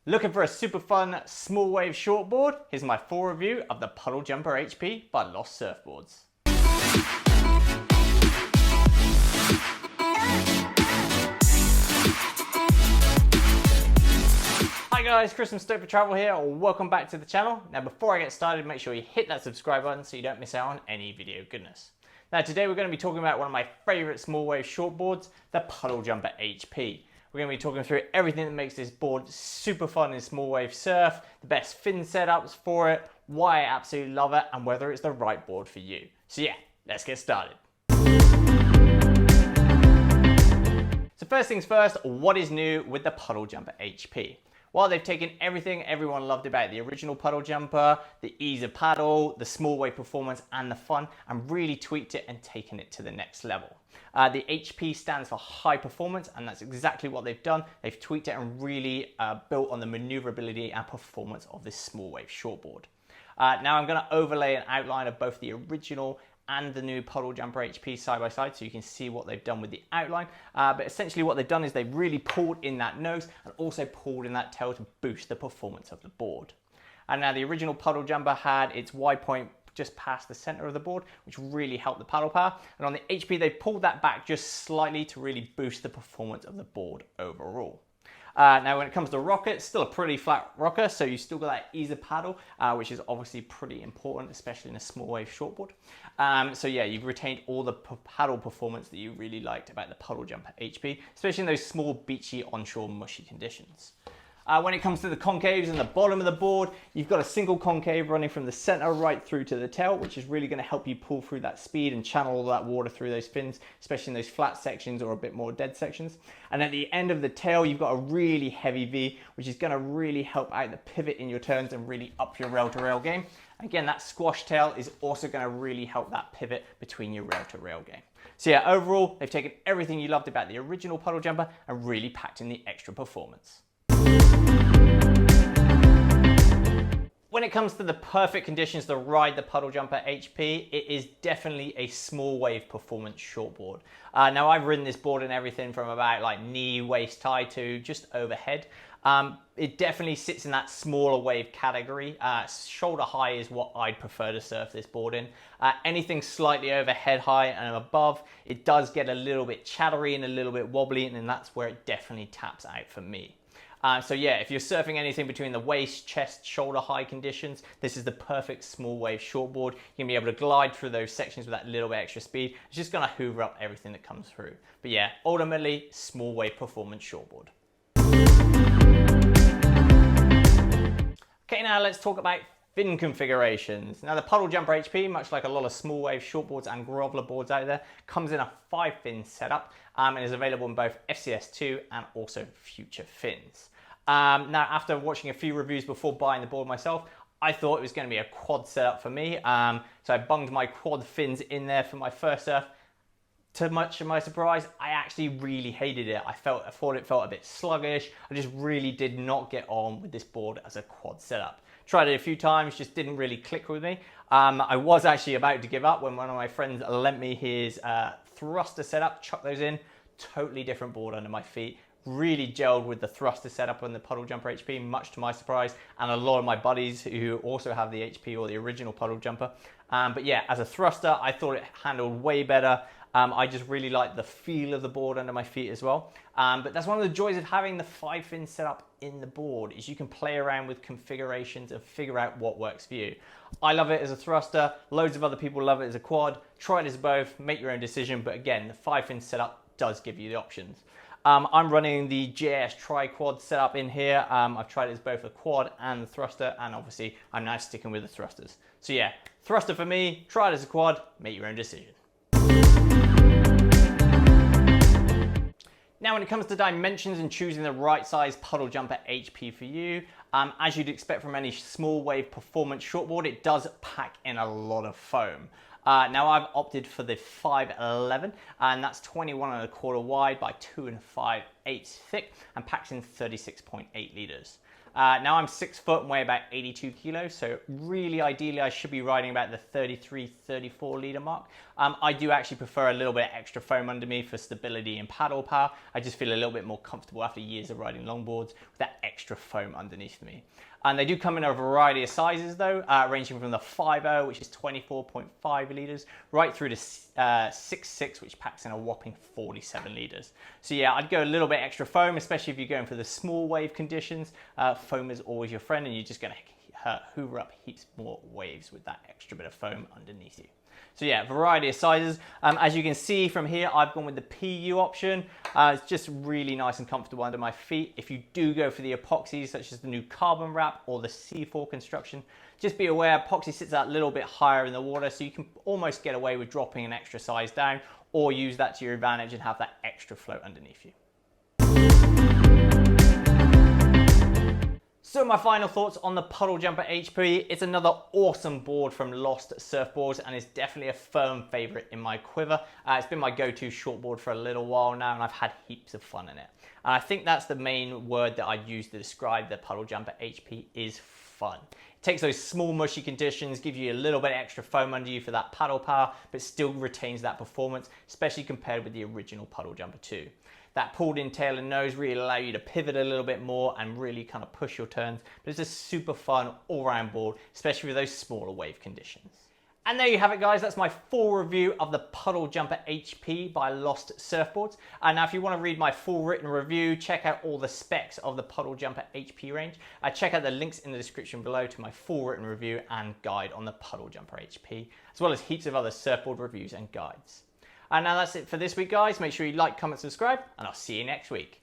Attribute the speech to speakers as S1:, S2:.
S1: Looking for a super fun small wave shortboard? Here's my full review of the Puddle Jumper HP by Lost Surfboards. Hi guys, Chris from Stoked for Travel here. Welcome back to the channel. Now before I get started, make sure you hit that subscribe button so you don't miss out on any video goodness. Now today we're going to be talking about one of my favourite small wave shortboards, the Puddle Jumper HP. We're going to be talking through everything that makes this board super fun in small wave surf, the best fin setups for it, why I absolutely love it, and whether it's the right board for you. So yeah, let's get started. So first things first, what is new with the Puddle Jumper HP? Well, they've taken everything everyone loved about the original Puddle Jumper, the ease of paddle, the small wave performance, and the fun, and really tweaked it and taken it to the next level. The HP stands for high performance, and that's exactly what they've done. They've tweaked it and really built on the maneuverability and performance of this small wave shortboard. Now I'm going to overlay an outline of both the original and the new Puddle Jumper HP side by side so you can see what they've done with the outline. But essentially what they've done is they've really pulled in that nose and also pulled in that tail to boost the performance of the board. And now the original Puddle Jumper had its wide point just past the center of the board, which really helped the paddle power. And on the HP, they pulled that back just slightly to really boost the performance of the board overall. Now when it comes to rocker, it's still a pretty flat rocker, so you still got that ease of paddle, which is obviously pretty important, especially in a small wave shortboard. So yeah, you've retained all the paddle performance that you really liked about the Puddle Jumper HP, especially in those small beachy onshore mushy conditions. When it comes to the concaves and the bottom of the board, you've got a single concave running from the center right through to the tail, which is really going to help you pull through that speed and channel all that water through those fins, especially in those flat sections or a bit more dead sections. And at the end of the tail, you've got a really heavy V, which is going to really help out the pivot in your turns and really up your rail-to-rail game. Again, that squash tail is also going to really help that pivot between your rail-to-rail game. So yeah, overall, they've taken everything you loved about the original Puddle Jumper and really packed in the extra performance. When it comes to the perfect conditions to ride the Puddle Jumper HP, it is definitely a small wave performance shortboard. Now I've ridden this board in everything from about like knee, waist high to just overhead. It definitely sits in that smaller wave category. Shoulder high is what I'd prefer to surf this board in. Anything slightly overhead high and above, it does get a little bit chattery and a little bit wobbly, and that's where it definitely taps out for me. So yeah, if you're surfing anything between the waist, chest, shoulder high conditions, this is the perfect small wave shortboard. You're gonna be able to glide through those sections with that little bit extra speed. It's just gonna hoover up everything that comes through. But yeah, ultimately, small wave performance shortboard. Okay, now let's talk about fin configurations. Now the Puddle Jumper HP, much like a lot of small wave shortboards and groveler boards out there, comes in a 5-fin setup and is available in both FCS2 and also future fins. Now after watching a few reviews before buying the board myself, I thought it was going to be a quad setup for me. So I bunged my quad fins in there for my first surf. To much of my surprise, I actually really hated it. I thought it felt a bit sluggish. I just really did not get on with this board as a quad setup. Tried it a few times, just didn't really click with me. I was actually about to give up when one of my friends lent me his thruster setup, chucked those in, totally different board under my feet. Really gelled with the thruster setup on the Puddle Jumper HP, much to my surprise, and a lot of my buddies who also have the HP or the original Puddle Jumper. But yeah, as a thruster, I thought it handled way better. I just really like the feel of the board under my feet as well. But that's one of the joys of having the 5-fin setup in the board, is you can play around with configurations and figure out what works for you. I love it as a thruster. Loads of other people love it as a quad. Try it as both, make your own decision. But again, the 5-fin setup does give you the options. I'm running the JS Tri-Quad setup in here. I've tried it as both a quad and the thruster, and obviously I'm now sticking with the thrusters. So yeah, thruster for me, try it as a quad, make your own decision. Now when it comes to dimensions and choosing the right size Puddle Jumper HP for you, as you'd expect from any small wave performance shortboard, it does pack in a lot of foam. Now I've opted for the 511, and that's 21 1/4 wide by 2 5 8 thick and packs in 36.8 litres. Now I'm 6 foot and weigh about 82 kilos, so really ideally I should be riding about the 33-34 litre mark. I do actually prefer a little bit of extra foam under me for stability and paddle power. I just feel a little bit more comfortable after years of riding longboards with that extra foam underneath me. And they do come in a variety of sizes though, ranging from the 5.0, which is 24.5 litres, right through to 6.6, which packs in a whopping 47 litres. So yeah, I'd go a little bit extra foam, especially if you're going for the small wave conditions. Foam is always your friend, and you're just going to hoover up heaps more waves with that extra bit of foam underneath you. So yeah, variety of sizes. As you can see from here, I've gone with the PU option. It's just really nice and comfortable under my feet. If you do go for the epoxy, such as the new carbon wrap or the C4 construction, just be aware epoxy sits a little bit higher in the water, so you can almost get away with dropping an extra size down, or use that to your advantage and have that extra float underneath you. So my final thoughts on the Puddle Jumper HP. It's another awesome board from Lost Surfboards and is definitely a firm favorite in my quiver. It's been my go-to shortboard for a little while now, and I've had heaps of fun in it. And I think that's the main word that I'd use to describe the Puddle Jumper HP is fun. It takes those small mushy conditions, gives you a little bit extra foam under you for that paddle power, but still retains that performance, especially compared with the original Puddle Jumper 2. That pulled in tail and nose really allow you to pivot a little bit more and really kind of push your turns. But it's a super fun all-round board, especially with those smaller wave conditions. And there you have it, guys. That's my full review of the Puddle Jumper HP by Lost Surfboards. And now if you want to read my full written review, check out all the specs of the Puddle Jumper HP range. Check out the links in the description below to my full written review and guide on the Puddle Jumper HP, as well as heaps of other surfboard reviews and guides. And now that's it for this week, guys. Make sure you like, comment, subscribe, and I'll see you next week.